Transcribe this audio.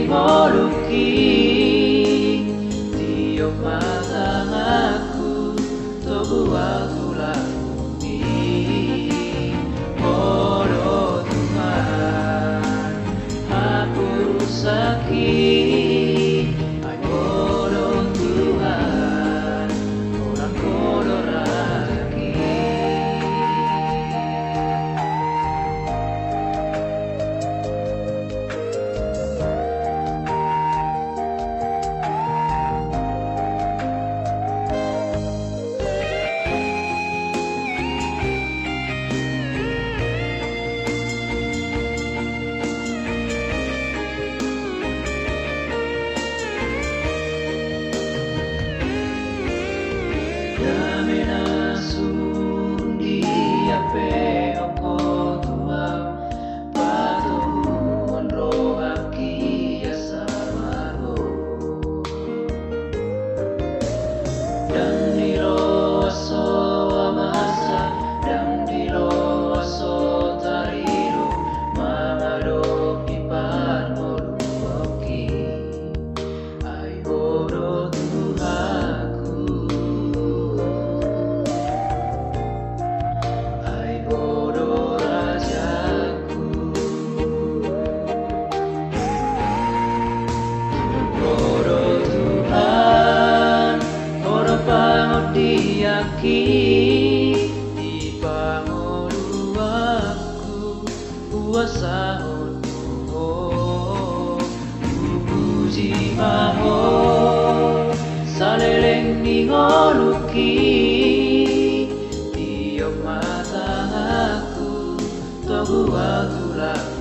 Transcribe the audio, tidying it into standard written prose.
ningoluki tiok matangaku tobuat tulang bumi. Oh Tuhan, hapus sakit. Oh Tuhan, orang kodor lagi. Damena sundi ape oko tua patu onro aki asa margo dan diro aso amasa dan diro aso tariru mamado pipan modu oki ai bodo Tuhanku. Diaki di pangoluaku kuasa ono puji maho saleleng ningoluki tiok mataku tobu tulang